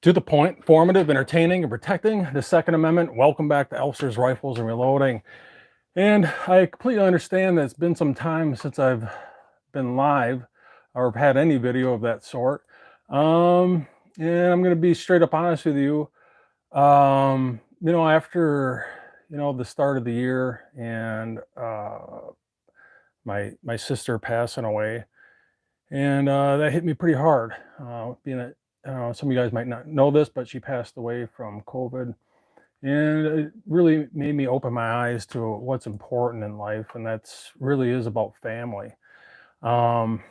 To the point, informative, entertaining, and protecting the Second Amendment. Welcome back to Elfster's Rifles and Reloading. And I completely understand that it's been some time since I've been live or had any video of that sort. And I'm going to be straight up honest with you. After the start of the year and my sister passing away, and that hit me pretty hard. Being that some of you guys might not know this, but she passed away from COVID, and it really made me open my eyes to what's important in life, and that's really is about family. Um,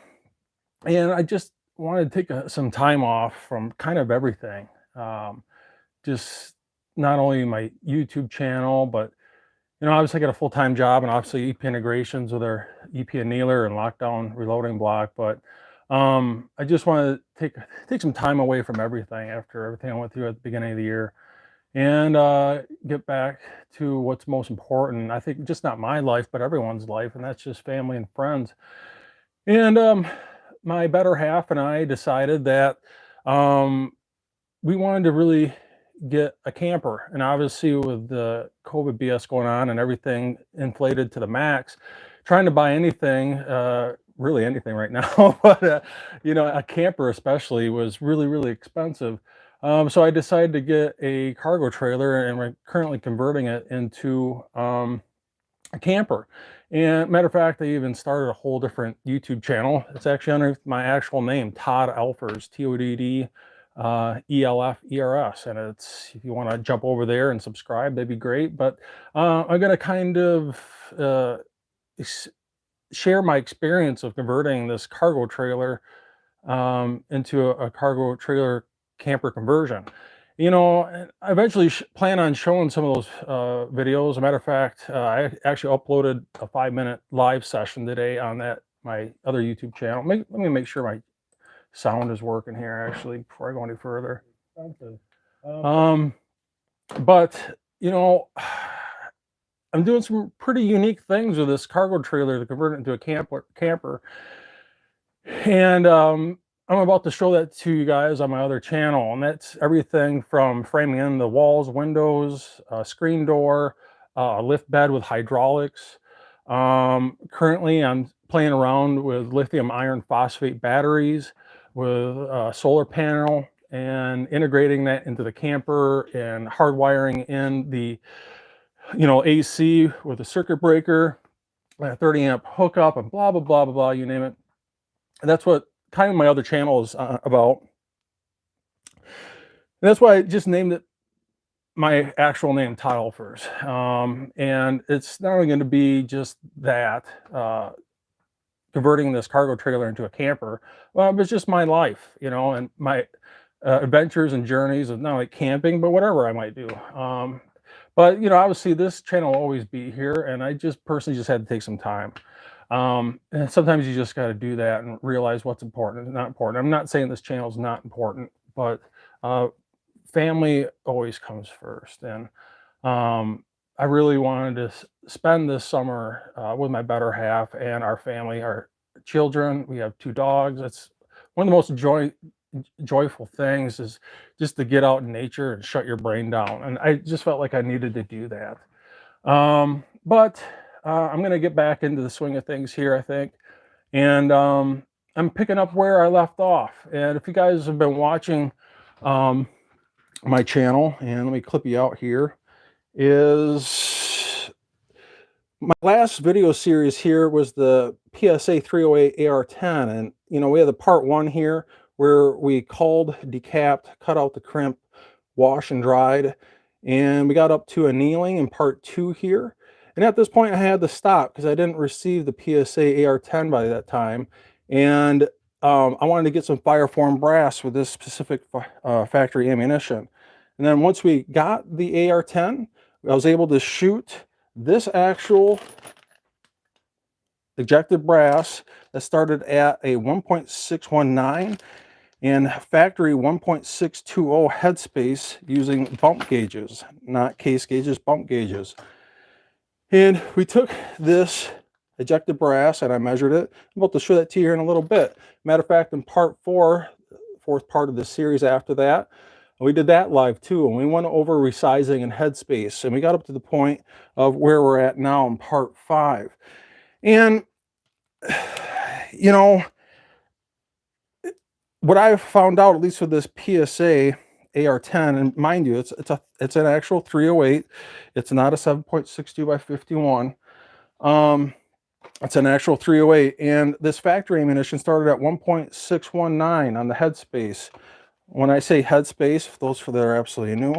and I just wanted to take some time off from kind of everything. Just not only my YouTube channel, but obviously I got a full-time job and obviously EP integrations with our EP annealer and lockdown reloading block. But I just want to take some time away from everything after everything I went through at the beginning of the year, and get back to what's most important. I think just not my life, but everyone's life, and that's just family and friends. And my better half and I decided that we wanted to really get a camper, and obviously with the COVID BS going on and everything inflated to the max, trying to buy anything, really anything right now, but a camper especially was really expensive. So I decided to get a cargo trailer, and we're currently converting it into a camper. And matter of fact, I even started a whole different YouTube channel. It's actually under my actual name, Todd Elfers, TODD ELFERS, and it's, if you want to jump over there and subscribe, that'd be great. But I'm going to kind of share my experience of converting this cargo trailer into a cargo trailer camper conversion. I eventually plan on showing some of those videos. As a matter of fact, I actually uploaded a 5-minute live session today on my other YouTube channel. Let me make sure my sound is working here actually before I go any further. But I'm doing some pretty unique things with this cargo trailer to convert it into a camper. And I'm about to show that to you guys on my other channel, and that's everything from framing in the walls, windows, screen door, lift bed with hydraulics. Currently I'm playing around with lithium iron phosphate batteries with a solar panel and integrating that into the camper and hardwiring in the AC with a circuit breaker, a 30 amp hookup, and blah blah blah, you name it. And that's what kind of my other channel is about. And that's why I just named it my actual name, Todd Elfers. And it's not only going to be just that, converting this cargo trailer into a camper, but it's just my life, and my adventures and journeys of not only camping, but whatever I might do. But obviously this channel will always be here, and I just personally just had to take some time. And sometimes you just got to do that and realize what's important and not important. I'm not saying this channel is not important, but family always comes first. And I really wanted to spend this summer with my better half and our family, our children. We have 2 dogs. It's one of the most joyful things, is just to get out in nature and shut your brain down. And I just felt like I needed to do that. But I'm going to get back into the swing of things here, I think. And I'm picking up where I left off. And if you guys have been watching my channel, and let me clip you out here, is my last video series here was the PSA 308 AR10. And we have the part 1 here where we culled, decapped, cut out the crimp, washed and dried, and we got up to annealing in part 2 here. And at this point I had to stop because I didn't receive the PSA AR10 by that time, and I wanted to get some fire-formed brass with this specific factory ammunition. And then once we got the AR10, I was able to shoot this actual ejected brass that started at a 1.619 and factory 1.620 headspace using bump gauges, not case gauges, bump gauges. And we took this ejected brass and I measured it. I'm about to show that to you here in a little bit. Matter of fact, in part 4, fourth part of the series after that, We did that live too, and we went over resizing and headspace, and we got up to the point of where we're at now in part 5. And you know, what I've found out, at least with this PSA AR10, and mind you, it's an actual 308. It's not a 7.62 by 51. It's an actual 308, and this factory ammunition started at 1.619 on the headspace. When I say headspace, for those that are absolutely new,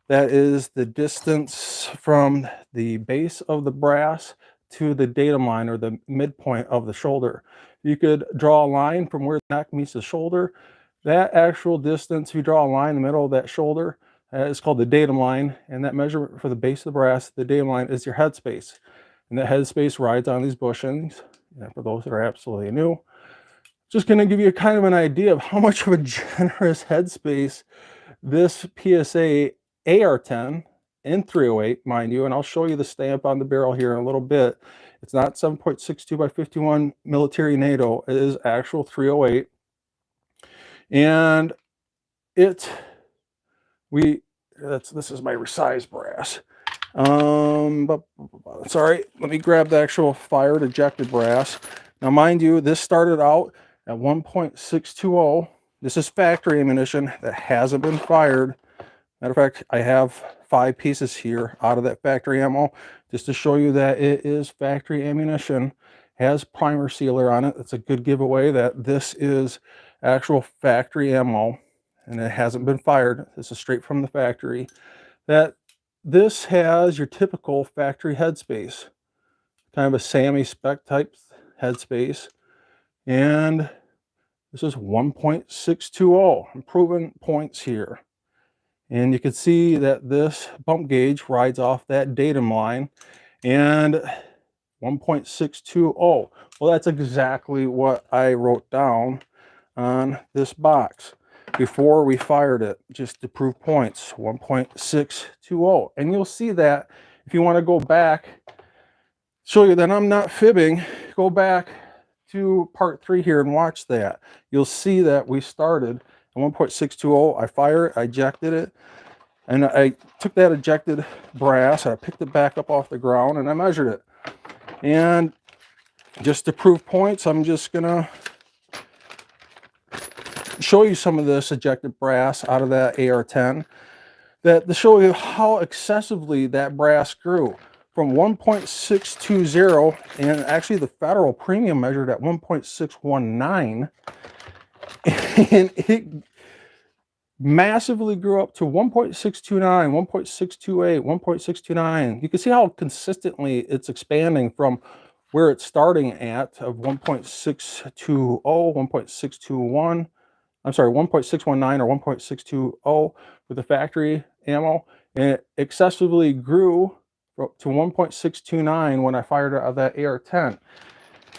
that is the distance from the base of the brass to the datum line, or the midpoint of the shoulder. You could draw a line from where the neck meets the shoulder. That actual distance, if you draw a line in the middle of that shoulder, is called the datum line, and that measurement for the base of the brass, the datum line, is your headspace. And that headspace rides on these bushings. And for those that are absolutely new, just going to give you kind of an idea of how much of a generous headspace this PSA AR10 in 308, mind you, and I'll show you the stamp on the barrel here in a little bit. It's not 7.62 by 51 military NATO. It is actual 308. And this is my resized brass. Sorry, let me grab the actual fired ejected brass. Now, mind you, this started out at 1.620. This is factory ammunition that hasn't been fired. Matter of fact, I have 5 pieces here out of that factory ammo, just to show you that it is factory ammunition. Has primer sealer on it. It's a good giveaway that this is actual factory ammo and it hasn't been fired. This is straight from the factory. That this has your typical factory headspace, kind of a SAMI spec type headspace, and this is 1.620. I'm proving points here. And you can see that this bump gauge rides off that datum line, and 1.620. Well, that's exactly what I wrote down on this box before we fired it, just to prove points. 1.620. And you'll see that if you want to go back, show you that I'm not fibbing, go back to part 3 here and watch that. You'll see that we started at 1.620. I fire it, I ejected it, and I took that ejected brass and I picked it back up off the ground and I measured it. And just to prove points, I'm just gonna show you some of this ejected brass out of that AR10, to show you how excessively that brass grew from 1.620, and actually the federal premium measured at 1.619, and it massively grew up to 1.629, 1.628, 1.629. You can see how consistently it's expanding from where it's starting at of 1.620, 1.621. I'm sorry, 1.619 or 1.620 with the factory ammo, and it excessively grew to 1.629 when I fired it out of that AR10.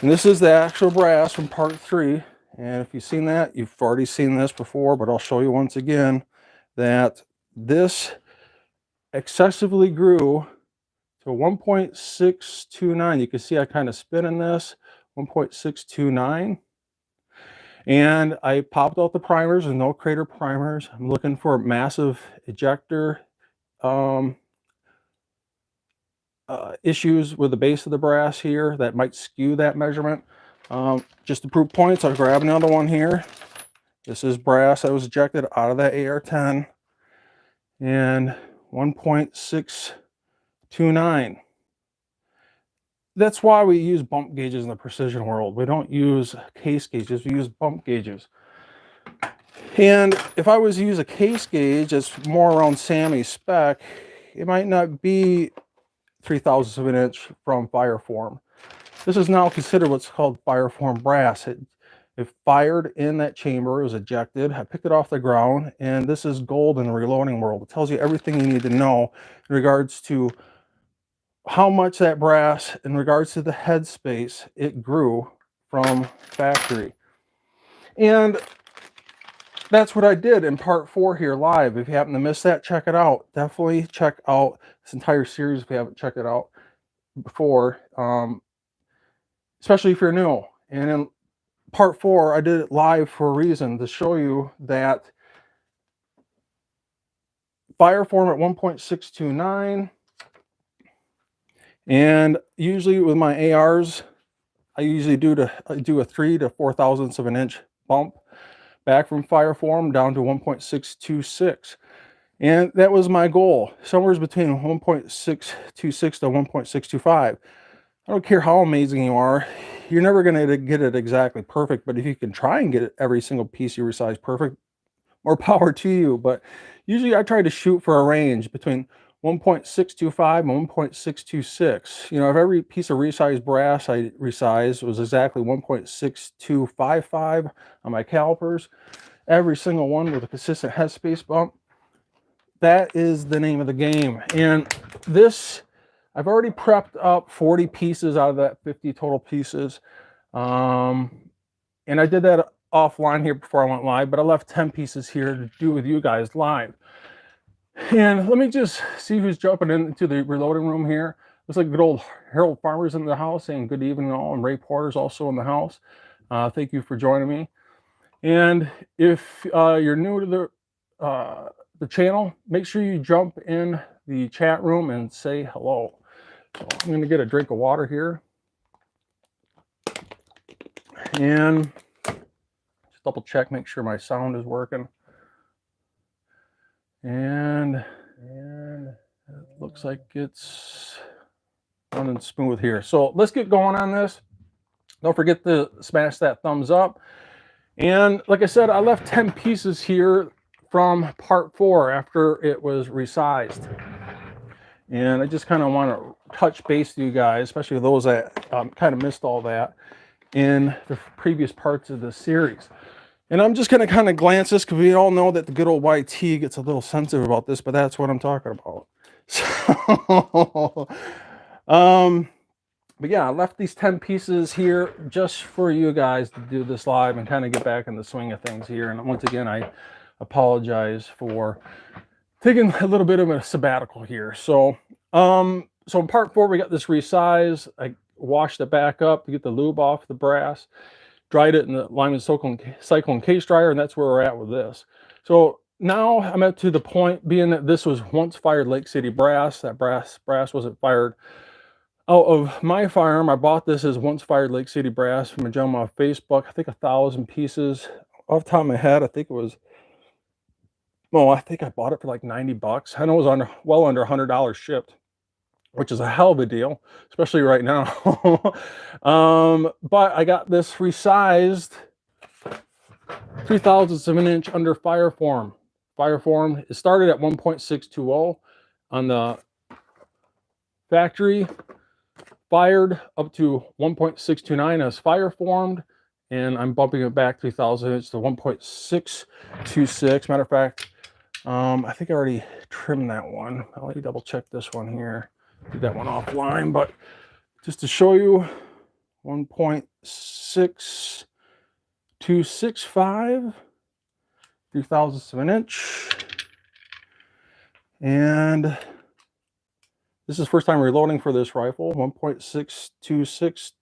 And this is the actual brass from part 3. And if you've seen that, you've already seen this before, but I'll show you once again that this excessively grew to 1.629. You can see I kind of spin in this, 1.629. And I popped out the primers. There's no crater primers. I'm looking for massive ejector issues with the base of the brass here that might skew that measurement. Just to prove points, I'll grab another one here. This is brass that was ejected out of that AR10, and 1.629. That's why we use bump gauges in the precision world. We don't use case gauges, we use bump gauges. And if I was to use a case gauge that's more around SAMI spec, it might not be 0.03 of an inch from fireform. This is now considered what's called fireform brass. It fired in that chamber, it was ejected, I picked it off the ground, and this is gold in the reloading world. It tells you everything you need to know in regards to how much that brass, in regards to the headspace, it grew from factory. And that's what I did in part 4 here live. If you happen to miss that, check it out. Definitely check out this entire series if you haven't checked it out before, especially if you're new. And in part 4, I did it live for a reason, to show you that fire form at 1.629. And usually with my ARs, I usually do a 3 to 4 thousandths of an inch bump back from fire form down to 1.626. And that was my goal, somewhere between 1.626 to 1.625. I don't care how amazing you are, you're never going to get it exactly perfect, but if you can try and get it every single piece you resize perfect, more power to you. But usually I try to shoot for a range between 1.625 and 1.626. You know, if every piece of resized brass I resized was exactly 1.6255 on my calipers, every single one with a consistent headspace bump, that is the name of the game. And this, I've already prepped up 40 pieces out of that 50 total pieces. And I did that offline here before I went live, but I left 10 pieces here to do with you guys live. And let me just see who's jumping into the reloading room here. Looks like good old Harold Farmer's in the house saying good evening all, and Ray Porter's also in the house. Thank you for joining me. And if you're new to the channel, make sure you jump in the chat room and say hello. So I'm going to get a drink of water here. And just double check, make sure my sound is working. And it looks like it's running smooth here. So let's get going on this. Don't forget to smash that thumbs up. And like I said, I left 10 pieces here from part 4 after it was resized. And I just kind of want to touch base with you guys, especially those that kind of missed all that in the previous parts of the series. And I'm just going to kind of glance this because we all know that the good old YT gets a little sensitive about this, but that's what I'm talking about. So, but yeah, I left these 10 pieces here just for you guys to do this live and kind of get back in the swing of things here. And once again, I apologize for taking a little bit of a sabbatical here. So, so in part 4, we got this resize. I washed it back up to get the lube off the brass. Dried it in the Lyman Cyclone case dryer, and that's where we're at with this. So now I'm up to the point, being that this was once fired Lake City brass. That brass wasn't fired out of my firearm. I bought this as once fired Lake City brass from a gentleman on Facebook. I think 1,000 pieces. Off the top of my head, I think it was, well, I think I bought it for like 90 bucks. I know it was well under $100 shipped, which is a hell of a deal, especially right now. But I got this resized 3 thousandths of an inch under fire form. Fire form, it started at 1.620 on the factory, fired up to 1.629 as fire formed, and I'm bumping it back 3 thousandths to 1.626. Matter of fact, I think I already trimmed that one. I'll let you double check this one here. Do that one offline, but just to show you, 1.6265, 3 thousandths of an inch. And this is the first time reloading for this rifle. 1.626,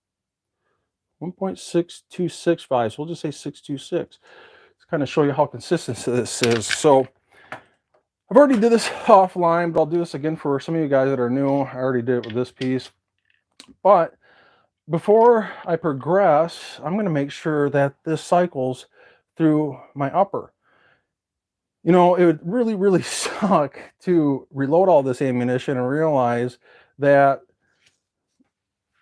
1.6265. So we'll just say 626. Let's kind of show you how consistent this is. So I've already did this offline, but I'll do this again for some of you guys that are new. I already did it with this piece. But before I progress, I'm going to make sure that this cycles through my upper. You know, it would really, really suck to reload all this ammunition and realize that,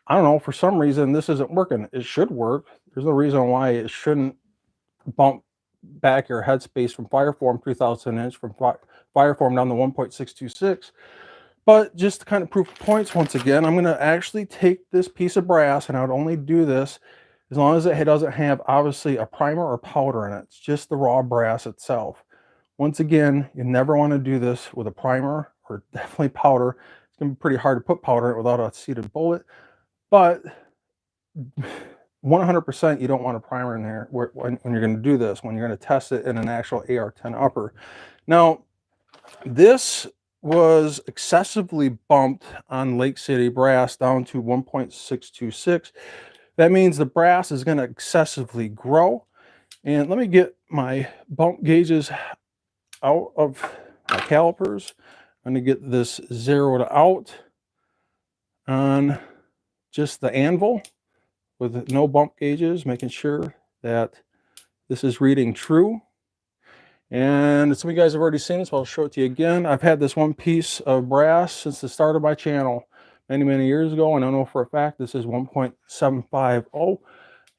I don't know, for some reason this isn't working. It should work. There's no reason why it shouldn't bump back your headspace from fire form 3 thousandths of an inch from fire form down to 1.626. But just to kind of prove points once again, I'm going to actually take this piece of brass, and I would only do this as long as it doesn't have obviously a primer or powder in it. It's just the raw brass itself. Once again, you never want to do this with a primer or definitely powder. It's going to be pretty hard to put powder in it without a seated bullet, but 100% you don't want a primer in there when you're going to do this, when you're going to test it in an actual AR10 upper. Now, this was excessively bumped on Lake City brass down to 1.626. That means the brass is going to excessively grow. And let me get my bump gauges out of calipers. I'm going to get this zeroed out on just the anvil with no bump gauges, making sure that this is reading true. And some of you guys have already seen this, so I'll show it to you again. I've had this one piece of brass since the start of my channel many years ago, and I know for a fact this is 1.750.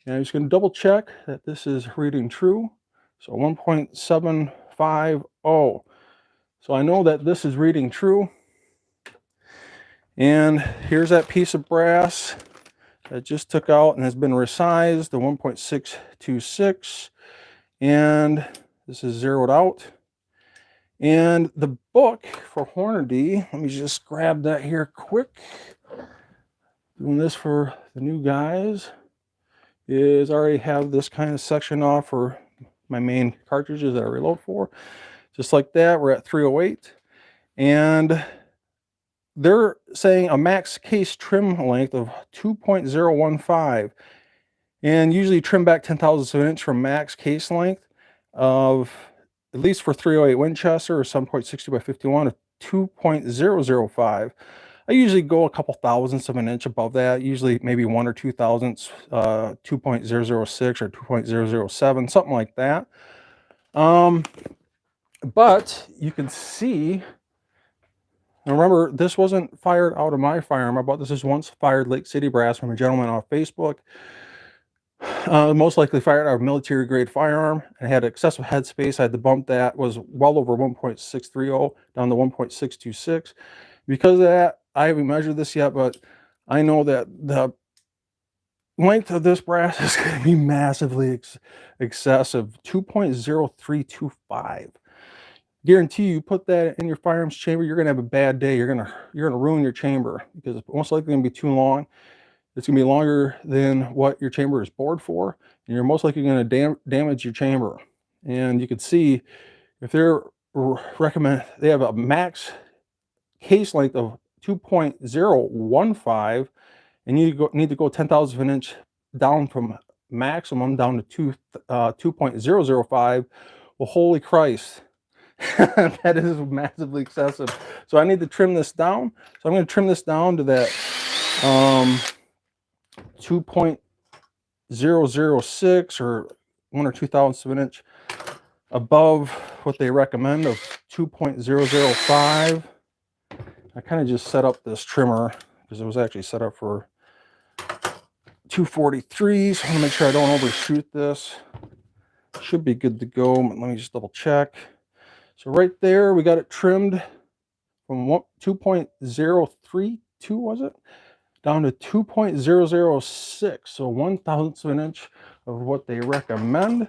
And I'm just going to double check that this is reading true. So 1.750. So I know that this is reading true. And here's that piece of brass that just took out and has been resized to 1.626. And this is zeroed out. And the book for Hornady, let me just grab that here quick. Doing this for the new guys is I already have this kind of section off for my main cartridges that I reload for. Just like that, we're at 308. And they're saying a max case trim length of 2.015. And usually trim back 0.10 of an inch from max case length of, at least for 308 Winchester or 7.60 by 51, of 2.005. I usually go a couple thousandths of an inch above that, usually maybe 1 or 2 thousandths, 2.006 or 2.007, something like that. But you can see, remember, this wasn't fired out of my firearm. I bought this as once fired Lake City brass from a gentleman off Facebook. Most likely fired out of military grade firearm and had excessive headspace. I had to bump that, was well over 1.630 down to 1.626. Because of that, I haven't measured this yet, but I know that the length of this brass is going to be massively excessive, 2.0325. Guarantee you put that in your firearms chamber, you're going to have a bad day. You're going to ruin your chamber because it's most likely going to be too long. It's going to be longer than what your chamber is bored for, and you're most likely going to damage your chamber. And you can see if they're they have a max case length of 2.015, and you need to go 0.10 of an inch down from maximum down to 2.005. Well, holy Christ. That is massively excessive. So I need to trim this down. So I'm going to trim this down to that 2.006 or 1 or 2 thousandths of an inch above what they recommend of 2.005. I kind of just set up this trimmer because it was actually set up for 243, so I want to make sure I don't overshoot this. Should be good to go. Let me just double check. So right there, we got it trimmed from 2.032, was it? Down to 2.006, so 1/1000th of an inch of what they recommend.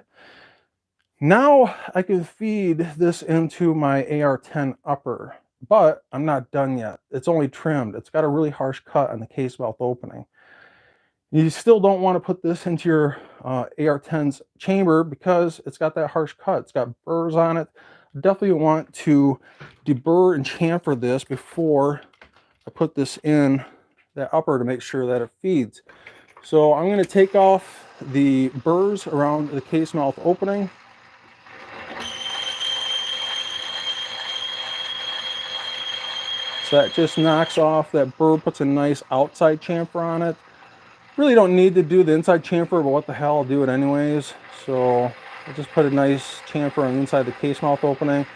Now I can feed this into my AR10 upper, but I'm not done yet. It's only trimmed. It's got a really harsh cut on the case mouth opening. You still don't want to put this into your AR10's chamber because it's got that harsh cut. It's got burrs on it. Definitely want to debur and chamfer this before I put this in that upper to make sure that it feeds. So I'm going to take off the burrs around the case mouth opening. So that just knocks off that burr, puts a nice outside chamfer on it. Really don't need to do the inside chamfer, but what the hell, I'll do it anyways. So I'll just put a nice chamfer on the inside the case mouth opening.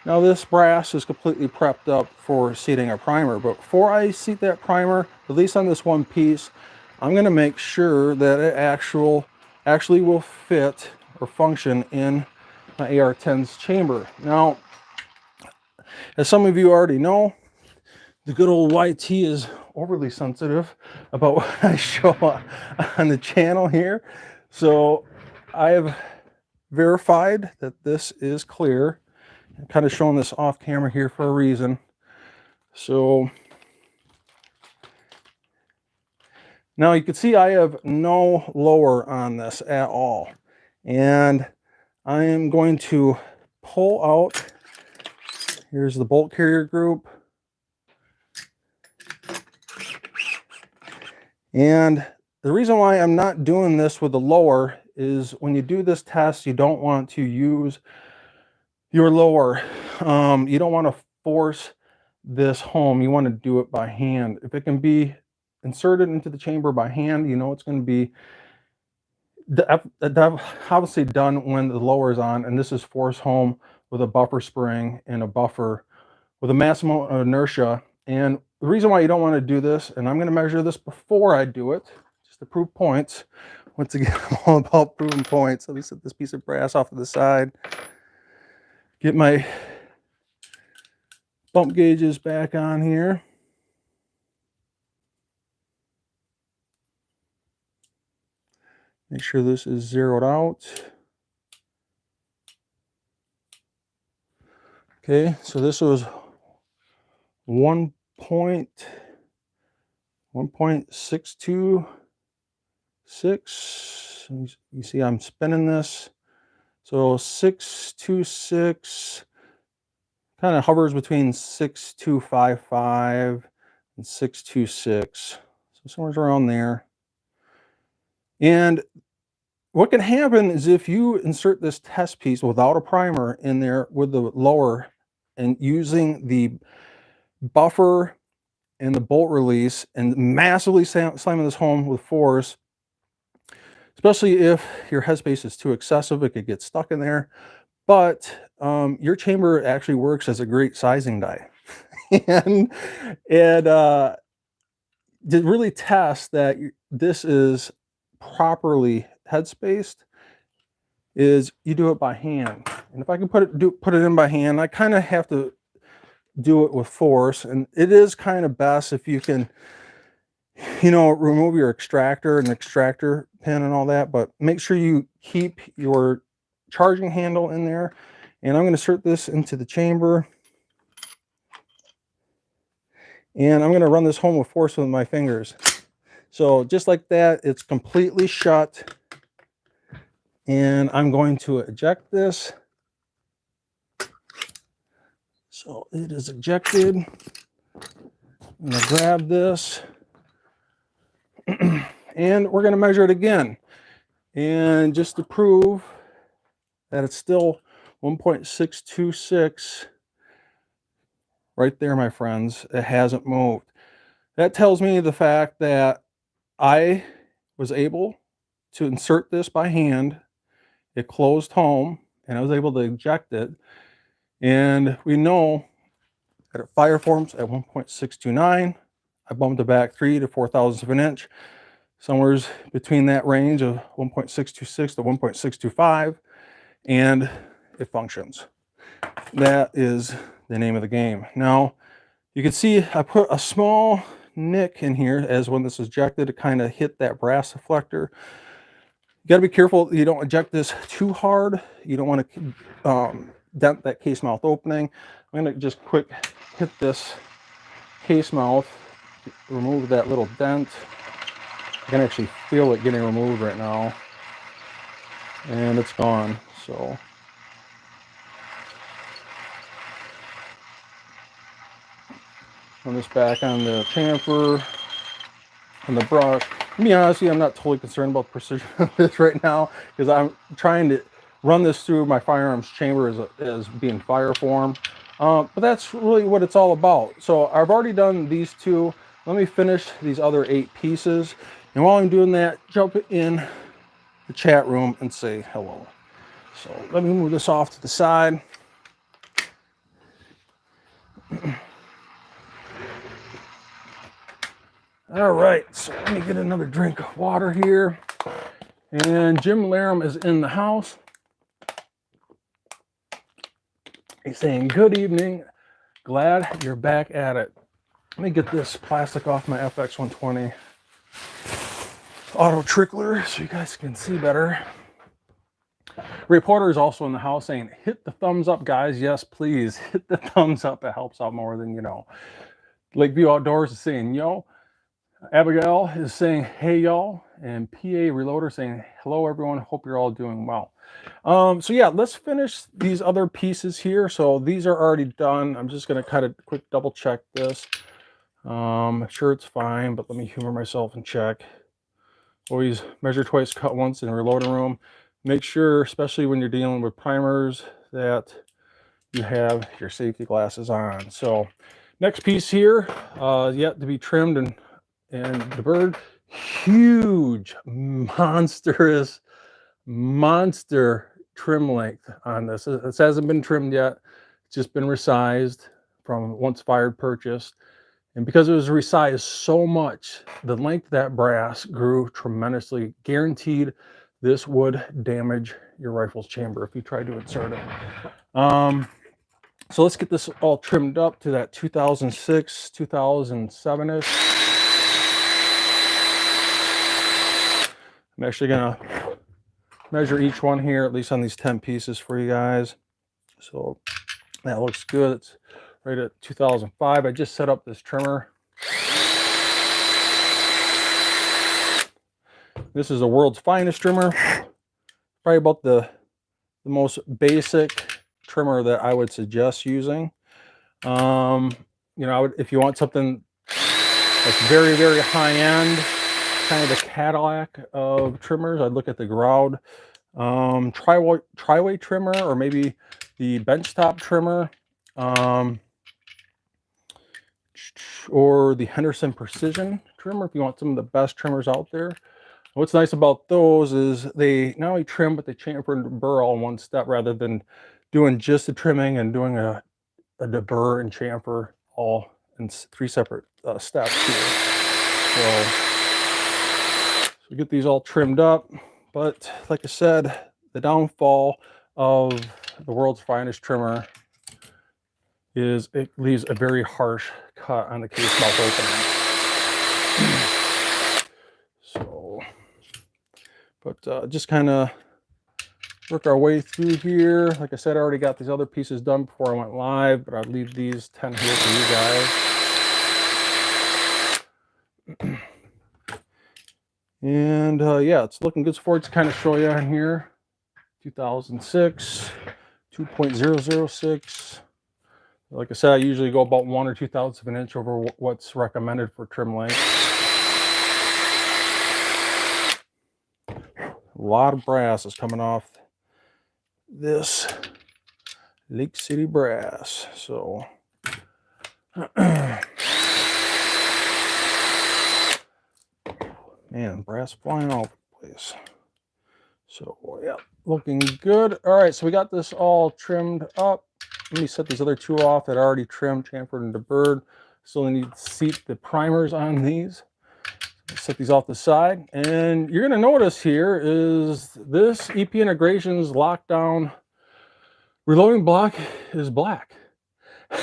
Now this brass is completely prepped up for seating a primer, but before I seat that primer, at least on this one piece, I'm going to make sure that it actually will fit or function in my AR10's chamber. Now, as some of you already know, the good old YT is overly sensitive about what I show on the channel here. So I have verified that this is clear. I'm kind of showing this off camera here for a reason. So now you can see I have no lower on this at all. And I am going to pull out, here's the bolt carrier group. And the reason why I'm not doing this with the lower is when you do this test, you don't want to use your lower. You don't want to force this home. You want to do it by hand. If it can be inserted into the chamber by hand, you know it's going to be obviously done when the lower is on, and this is forced home with a buffer spring and a buffer with a maximum of inertia. And the reason why you don't want to do this, and I'm going to measure this before I do it, just to prove points. Once again, I'm all about proving points. Let me set this piece of brass off to the side. Get my bump gauges back on here. Make sure this is zeroed out. Okay, so this was 1.626. You see I'm spinning this. So 626 kind of hovers between 6255 and 626. So somewhere around there. And what can happen is if you insert this test piece without a primer in there with the lower and using the buffer and the bolt release and massively slamming this home with force, especially if your headspace is too excessive, it could get stuck in there. But your chamber actually works as a great sizing die. and to really test that this is properly headspaced is you do it by hand. And if I can put it in by hand, I kind of have to do it with force. And it is kind of best if you can, you know, remove your extractor and extractor pin and all that, but make sure you keep your charging handle in there. And I'm going to insert this into the chamber. And I'm going to run this home with force with my fingers. So just like that, it's completely shut. And I'm going to eject this. So it is ejected. I'm going to grab this. And we're going to measure it again. And just to prove that it's still 1.626 right there, my friends, it hasn't moved. That tells me the fact that I was able to insert this by hand. It closed home and I was able to eject it. And we know that it fire forms at 1.629. I bumped it back 3 to 4 thousandths of an inch, somewhere between that range of 1.626 to 1.625, and it functions. That is the name of the game. Now, you can see I put a small nick in here as when this is ejected to kind of hit that brass deflector. You got to be careful you don't eject this too hard. You don't want to dent that case mouth opening. I'm going to just quick hit this case mouth, remove that little dent. I can actually feel it getting removed right now, and it's gone. So run this back on the chamfer and the brush. To be honest with you, I'm not totally concerned about the precision of this right now because I'm trying to run this through my firearms chamber as being fire form. But that's really what it's all about. So I've already done these two. Let me finish these other 8 pieces. And while I'm doing that, jump in the chat room and say hello. So let me move this off to the side. All right, so let me get another drink of water here. And Jim Laram is in the house. He's saying, good evening. Glad you're back at it. Let me get this plastic off my FX120 auto trickler so you guys can see better. Reporter is also in the house saying, hit the thumbs up, guys. Yes, please hit the thumbs up. It helps out more than you know. Lakeview Outdoors is saying, yo. Abigail is saying, hey, y'all. And PA Reloader saying, hello, everyone. Hope you're all doing well. So yeah, let's finish these other pieces here. So these are already done. I'm just going to kind of quick double check this. I'm sure it's fine, but let me humor myself and check. Always measure twice, cut once in a reloading room. Make sure, especially when you're dealing with primers, that you have your safety glasses on. So next piece here, yet to be trimmed and deburred. Huge, monster trim length on this. This hasn't been trimmed yet. It's just been resized from once fired purchased. And because it was resized so much, the length of that brass grew tremendously. Guaranteed this would damage your rifle's chamber if you tried to insert it. So let's get this all trimmed up to that 2006, 2007-ish. I'm actually gonna measure each one here, at least on these 10 pieces for you guys. So that looks good. It's right at 2005. I just set up this trimmer. This is the world's finest trimmer. Probably about the most basic trimmer that I would suggest using. You know, if you want something that's very, very high end, kind of the Cadillac of trimmers, I'd look at the Groud tri-way trimmer, or maybe the benchtop trimmer, or the Henderson Precision trimmer if you want some of the best trimmers out there. What's nice about those is they not only trim, but they chamfer and deburr all in one step, rather than doing just the trimming and doing a deburr and chamfer all in 3 separate steps here. So we get these all trimmed up, but like I said, the downfall of the world's finest trimmer is it leaves a very harsh cut on the case mouth opening. So, but just kind of work our way through here. Like I said, I already got these other pieces done before I went live, but I'll leave these 10 here for you guys. And yeah, it's looking good for it to kind of show you on here. 2006, 2.006. Like I said, I usually go about 1 or 2 thousandths of an inch over what's recommended for trim length. A lot of brass is coming off this Lake City brass. So man, brass flying all over the place. So yeah, looking good. All right, so we got this all trimmed up. Let me set these other 2 off that are already trimmed, chamfered, and deburred. Still need to seat the primers on these. Set these off the side, and you're going to notice here is this EP Integrations lockdown reloading block is black.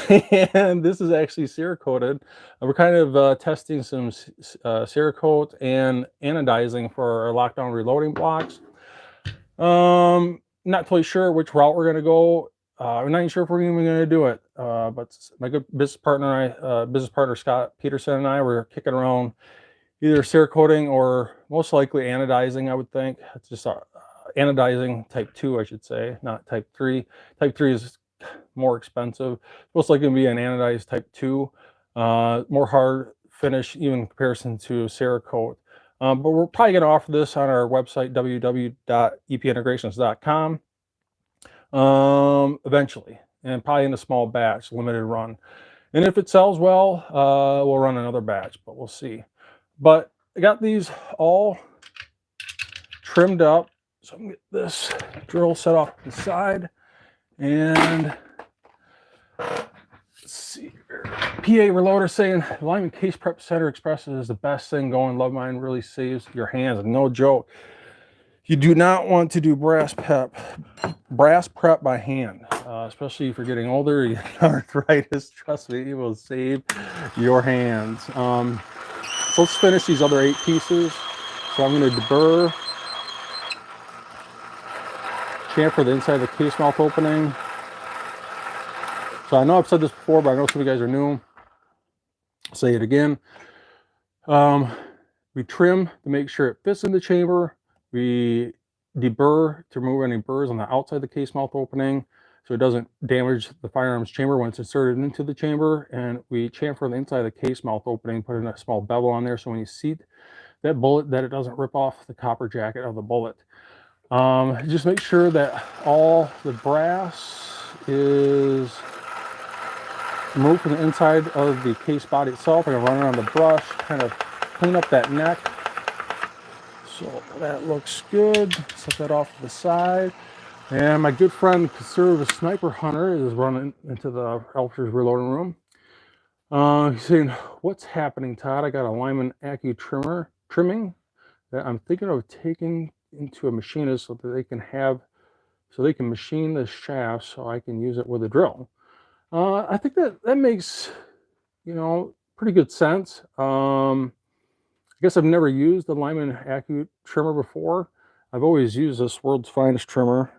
And this is actually Cerakoted. We're kind of testing some Cerakote and anodizing for our lockdown reloading blocks. Not totally sure which route we're going to go. I'm not even sure if we're even going to do it. But my good business partner Scott Peterson and I were kicking around either Cerakoting or most likely anodizing. I would think it's just anodizing type 2, I should say, not type 3. Type 3 is more expensive. Most likely going to be an anodized type 2, more hard finish even in comparison to Cerakote. But we're probably going to offer this on our website, www.epintegrations.com, eventually, and probably in a small batch, limited run. And if it sells well, we'll run another batch, but we'll see. But I got these all trimmed up. So I'm going to get this drill set off to the side. And let's see here. PA Reloader saying, Lyman Case Prep Center Express is the best thing going. Love mine, really saves your hands. No joke. You do not want to do brass prep by hand, especially if you're getting older, you have arthritis. Trust me, it will save your hands. So let's finish these other 8 pieces. So I'm going to deburr, chamfer the inside of the case mouth opening. So I know I've said this before, but I know some of you guys are new. I'll say it again. We trim to make sure it fits in the chamber. We deburr to remove any burrs on the outside of the case mouth opening so it doesn't damage the firearms chamber when it's inserted into the chamber. And we chamfer the inside of the case mouth opening, put in a small bevel on there so when you seat that bullet that it doesn't rip off the copper jacket of the bullet. Just make sure that all the brass is removed from the inside of the case body itself. I'm going to run it on the brush, kind of clean up that neck. So that looks good. Set that off to the side. And my good friend, conservative sniper hunter, is running into the Elfster's reloading room. He's saying, "What's happening, Todd? I got a Lyman Accu trimming that I'm thinking of taking into a machinist so that they can machine the shaft so I can use it with a drill." I think that makes, pretty good sense. I guess I've never used the Lyman Accu trimmer before. I've always used this World's Finest trimmer.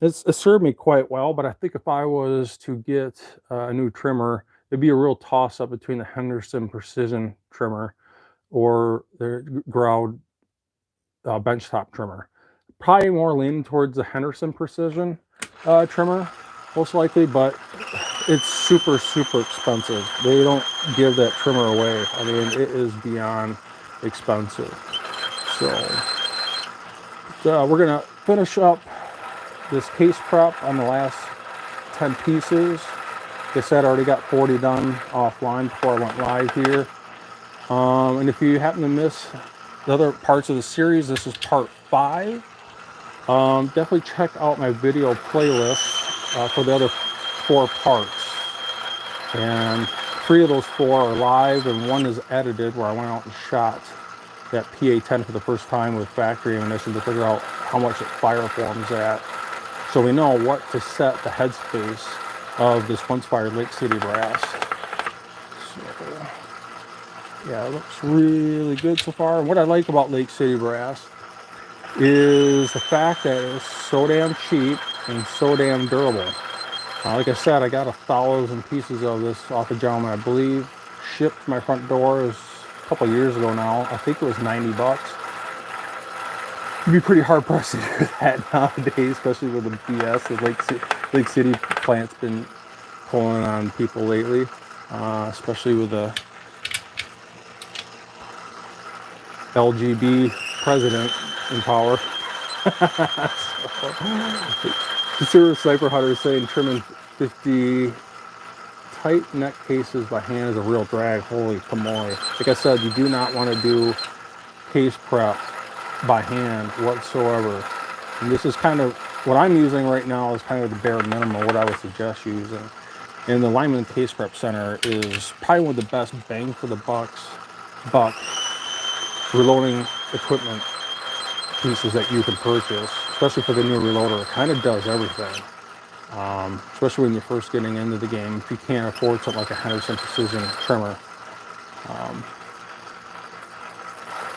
It's served me quite well, but I think if I was to get a new trimmer, it'd be a real toss-up between the Henderson Precision trimmer or the Groud benchtop trimmer. Probably more leaning towards the Henderson Precision trimmer, most likely, but it's super, super expensive. They don't give that trimmer away. I mean, it is beyond expensive. So we're gonna finish up this case prep on the last 10 pieces. Like I said, I already got 40 done offline before I went live here. And if you happen to miss the other parts of the series, this is part 5. Definitely check out my video playlist for the other 4 parts. And 3 of those 4 are live, and 1 is edited, where I went out and shot that PA10 for the first time with factory ammunition to figure out how much it fire forms at, so we know what to set the headspace of this once fired Lake City brass. So, yeah, it looks really good so far. And what I like about Lake City brass is the fact that it's so damn cheap and so damn durable. Like I said, I got 1,000 pieces of this off a gentleman, I believe, shipped to my front door. It was a couple of years ago now. I think it was 90 bucks. You'd be pretty hard pressed to do that nowadays, especially with the BS the Lake City plant's been pulling on people lately, especially with the LGB president in power. Conservative sniper hunter is saying trimming 50 tight neck cases by hand is a real drag. Holy camoy. Like I said, you do not want to do case prep by hand whatsoever. And this is kind of what I'm using right now, is kind of the bare minimum, what I would suggest using. And the Lyman Case Prep Center is probably one of the best bang for the buck reloading equipment pieces that you can purchase, especially for the new reloader. It kind of does everything, especially when you're first getting into the game. If you can't afford something like a Henderson Precision trimmer,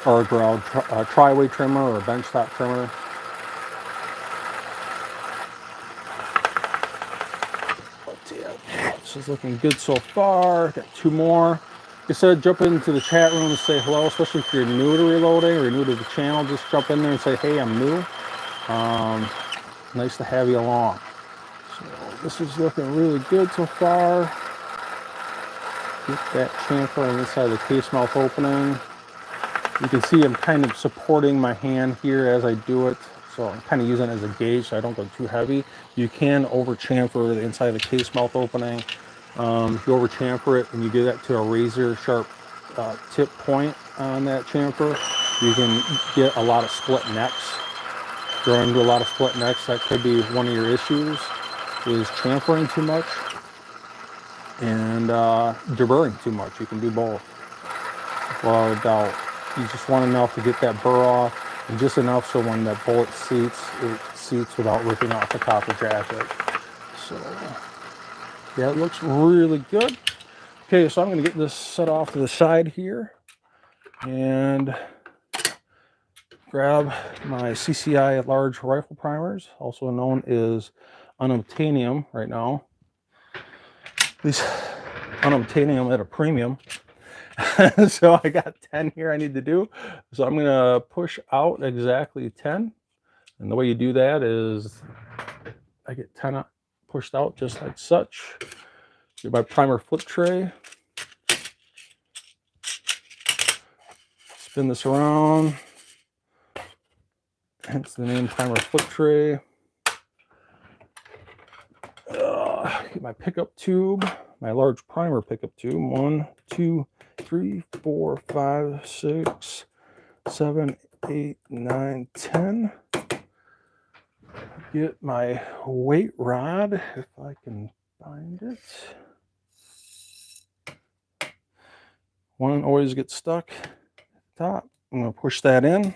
or a Groud tri-way trimmer, or a benchtop trimmer. But yeah, this is looking good so far. Got 2 more. Like I said, jump into the chat room and say hello, especially if you're new to reloading or you're new to the channel. Just jump in there and say, hey, I'm new. Nice to have you along. So this is looking really good so far. Get that chamfer on the inside of the case mouth opening. You can see I'm kind of supporting my hand here as I do it. So I'm kind of using it as a gauge so I don't go too heavy. You can over chamfer the inside of the case mouth opening. If you over chamfer it and you get that to a razor sharp tip point on that chamfer, you can get a lot of split necks. If you're into a lot of split necks, that could be one of your issues, is chamfering too much and deburring too much. You can do both, without a doubt. You just want enough to get that burr off, and just enough so when that bullet seats, it seats without ripping off the copper jacket. So yeah, it looks really good. Okay, so I'm going to get this set off to the side here and grab my CCI large rifle primers, also known as unobtainium right now. At least unobtainium at a premium. So I got 10 here I need to do. So I'm going to push out exactly 10. And the way you do that is I get 10 pushed out just like such. Get my primer flip tray. Spin this around. Hence the name primer flip tray. my pickup tube, my large primer pickup tube. 1, 2, 3, 4, 5, 6, 7, 8, 9, 10. Get my weight rod, if I can find it. One always gets stuck at the top. I'm going to push that in.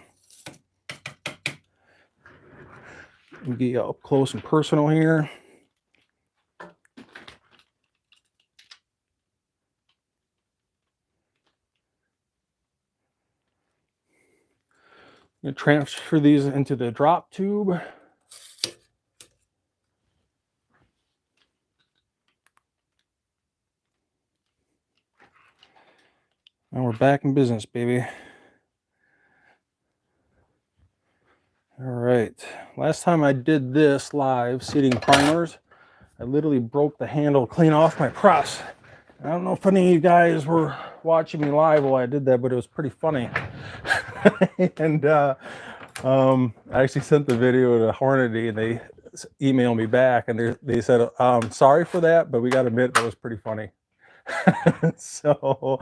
Get you up close and personal here. I'm going to transfer these into the drop tube. And we're back in business, baby. All right. Last time I did this live, seating primers, I literally broke the handle clean off my press. I don't know if any of you guys were watching me live while I did that, but it was pretty funny. And I actually sent the video to Hornady, and they emailed me back, and they said, sorry for that, but we got to admit that was pretty funny. So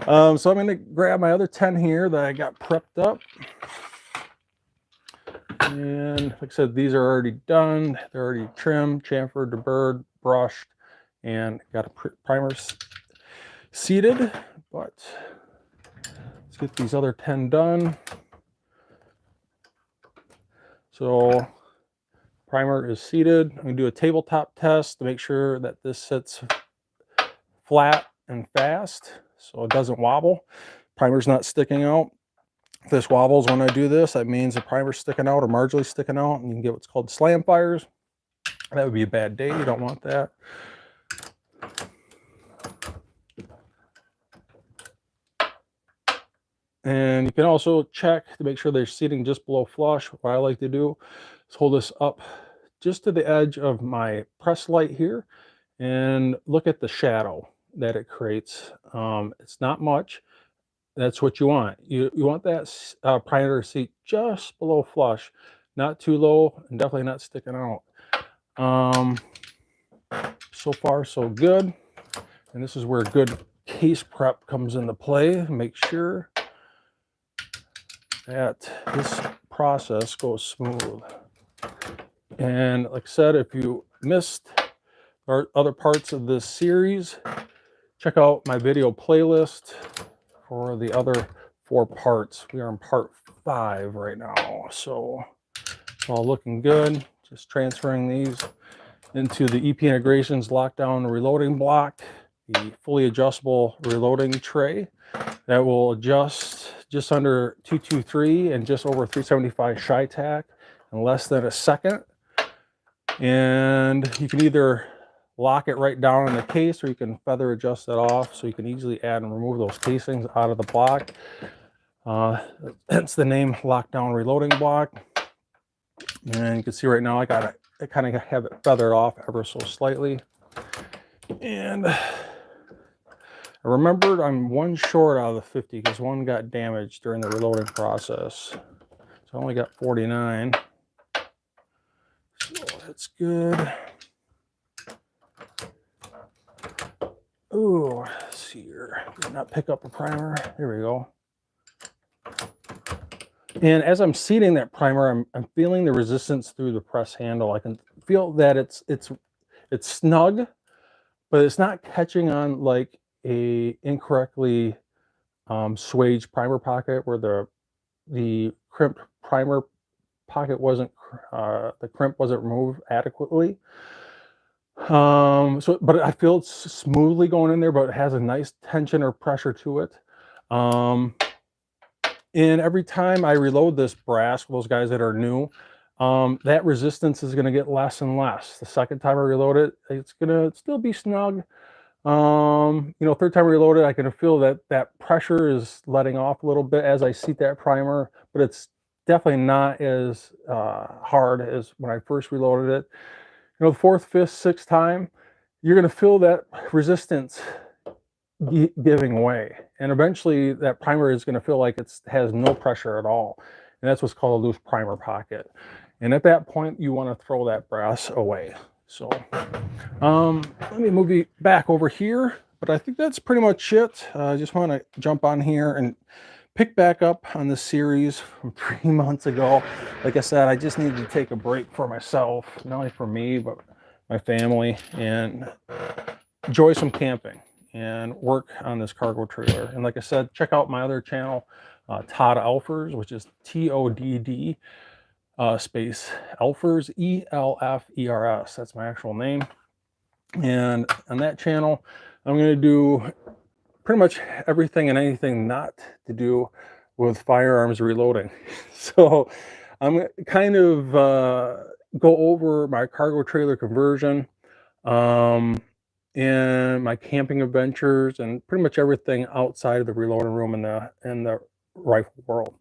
I'm going to grab my other 10 here that I got prepped up. And like I said, these are already done. They're already trimmed, chamfered, deburred, brushed, and got a primer seated. But let's get these other 10 done. So primer is seated. I'm going to do a tabletop test to make sure that this sits flat and fast so it doesn't wobble. Primer's not sticking out. If this wobbles when I do this, that means the primer's sticking out or marginally sticking out, and you can get what's called slam fires. That would be a bad day. You don't want that. And you can also check to make sure they're seating just below flush. What I like to do is hold this up just to the edge of my press light here and look at the shadow that it creates. It's not much. That's what you want. You want that primer to seat just below flush, not too low, and definitely not sticking out. So far, so good. And this is where good case prep comes into play. Make sure that this process goes smooth. And like I said, if you missed our other parts of this series, check out my video playlist for the other 4 parts. We are in part 5 right now, so it's all looking good. Just transferring these into the EP Integrations lockdown reloading block, the fully adjustable reloading tray that will adjust just under 223 and just over 375 shy tack in less than a second. And you can either lock it right down in the case, or you can feather adjust it off, so you can easily add and remove those casings out of the block. Hence the name lockdown reloading block. And you can see right now I kind of have it feathered off ever so slightly. And I remembered I'm 1 short out of the 50 because 1 got damaged during the reloading process. So I only got 49. So that's good. Ooh, let's see here. Did not pick up a primer. There we go. And as I'm seating that primer, I'm feeling the resistance through the press handle. I can feel that it's snug, but it's not catching on like a incorrectly swaged primer pocket where the crimped primer pocket wasn't the crimp wasn't removed adequately. But I feel it's smoothly going in there, but it has a nice tension or pressure to it. And every time I reload this brass, for those guys that are new, that resistance is going to get less and less. The second time I reload it, it's going to still be snug. Third time I reload it, I can feel that pressure is letting off a little bit as I seat that primer, but it's definitely not as hard as when I first reloaded it. The 4th, 5th, 6th time, you're going to feel that resistance giving way, and eventually that primer is going to feel like it has no pressure at all, and that's what's called a loose primer pocket. And at that point, you want to throw that brass away. So let me move you back over here, but I think that's pretty much it. I just want to jump on here and pick back up on this series from 3 months ago. Like I said, I just needed to take a break for myself, not only for me, but my family, and enjoy some camping and work on this cargo trailer. And like I said, check out my other channel, Todd Elfers, which is TODD space Elfers, ELFERS. That's my actual name. And on that channel, I'm going to do pretty much everything and anything not to do with firearms reloading. So I'm kind of go over my cargo trailer conversion, and my camping adventures, and pretty much everything outside of the reloading room in the rifle world.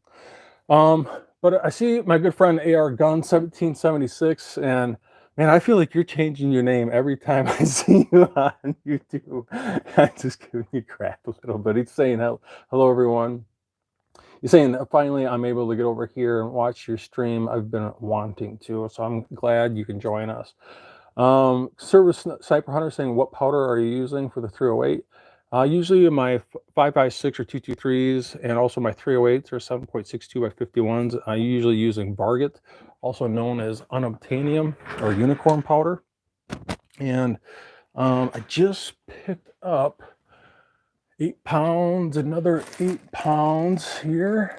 But I see my good friend AR Gun 1776, and man, I feel like you're changing your name every time I see you on YouTube. I'm just giving you crap a little bit. He's saying hello everyone. He's saying that finally I'm able to get over here and watch your stream. I've been wanting to, so I'm glad you can join us. Service Sniper Hunter saying, what powder are you using for the 308? Usually my 5.56 or 223s, and also my 308s are 7.62 by 51s. I'm usually using Varget, also known as unobtainium or unicorn powder. And I just picked up 8 pounds, another 8 pounds here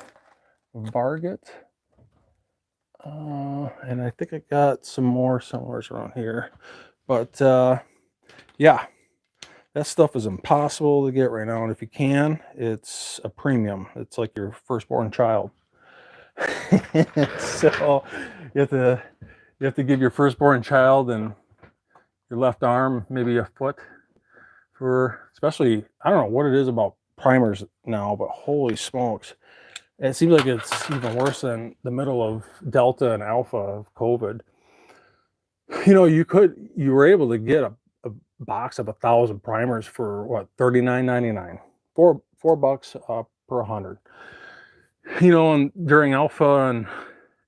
of Varget. And I think I got some more somewhere around here, but yeah, that stuff is impossible to get right now. And if you can, it's a premium. It's like your firstborn child. So you have to give your firstborn child and your left arm, maybe a foot, for, especially, I don't know what it is about primers now, but holy smokes. It seems like it's even worse than the middle of Delta and Alpha of COVID. You know, you were able to get a box of 1,000 primers for what, $39.99, $4 per 100. You know, and during Alpha and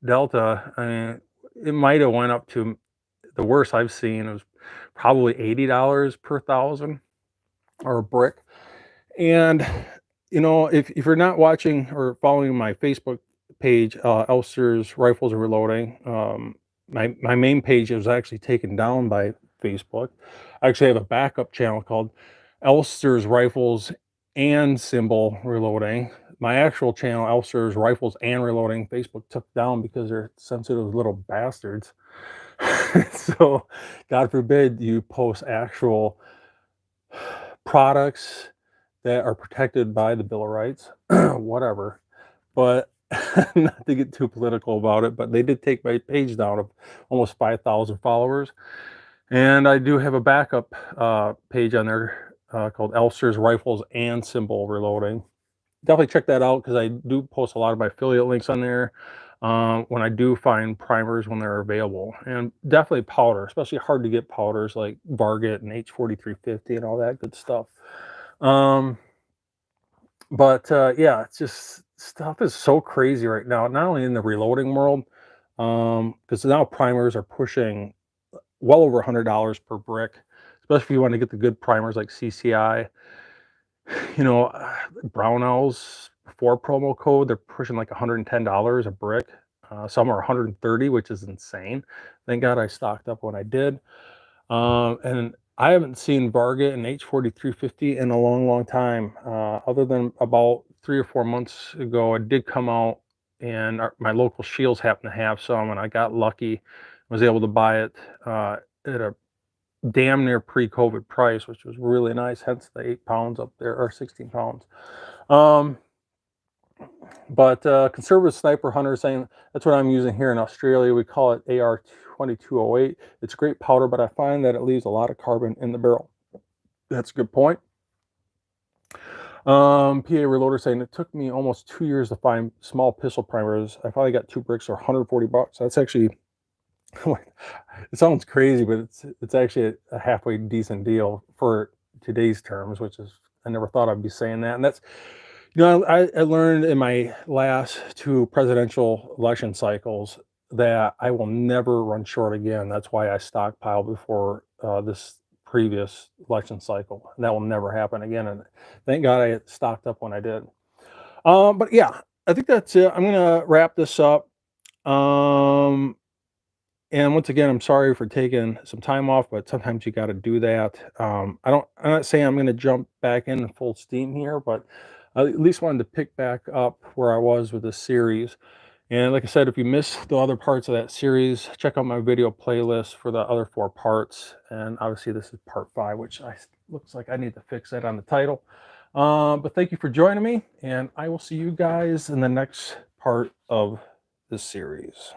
Delta, I mean, it might have went up to, the worst I've seen, it was probably $80 per 1,000 or a brick. And you know, if you're not watching or following my Facebook page, Elfster's Rifles and Reloading, my main page was actually taken down by Facebook. I actually have a backup channel called Elfster's Rifles and Symbol Reloading. My actual channel, Elfster's Rifles and Reloading, Facebook took down because they're sensitive little bastards. So God forbid you post actual products that are protected by the Bill of Rights, whatever. But not to get too political about it, but they did take my page down of almost 5,000 followers. And I do have a backup page on there called Elfster's Rifles and Symbol Reloading. Definitely check that out, because I do post a lot of my affiliate links on there when I do find primers when they're available. And definitely powder, especially hard to get powders like Varget and H4350 and all that good stuff. But yeah, it's just, stuff is so crazy right now, not only in the reloading world, because now primers are pushing well over $100 per brick, especially if you want to get the good primers like CCI. You know, Brownells, before promo code, they're pushing like $110 a brick. Some are 130, which is insane. Thank God I stocked up when I did. And I haven't seen Varget and H4350 in a long time, other than about 3 or 4 months ago. It did come out, and my local Shields happened to have some, and I got lucky, was able to buy it at a damn near pre-COVID price, which was really nice, hence the 8 pounds up there, or 16 pounds. But Conservative Sniper Hunter saying, that's what I'm using here in Australia. We call it AR2208. It's a great powder, but I find that it leaves a lot of carbon in the barrel. That's a good point. PA Reloader saying, it took me almost 2 years to find small pistol primers. I finally got 2 bricks for $140. That's actually, it sounds crazy, but it's actually a halfway decent deal for today's terms, which is, I never thought I'd be saying that. And that's, you know, I learned in my last 2 presidential election cycles, that I will never run short again. That's why I stockpiled before this previous election cycle. That will never happen again. And thank God I stocked up when I did. But yeah, I think that's it. I'm gonna wrap this up. Um, and once again, I'm sorry for taking some time off, but sometimes you got to do that. I'm not saying I'm going to jump back in full steam here, but I at least wanted to pick back up where I was with this series. And like I said, if you missed the other parts of that series, check out my video playlist for the other 4 parts. And obviously this is part 5, which looks like I need to fix that on the title. But thank you for joining me, and I will see you guys in the next part of this series.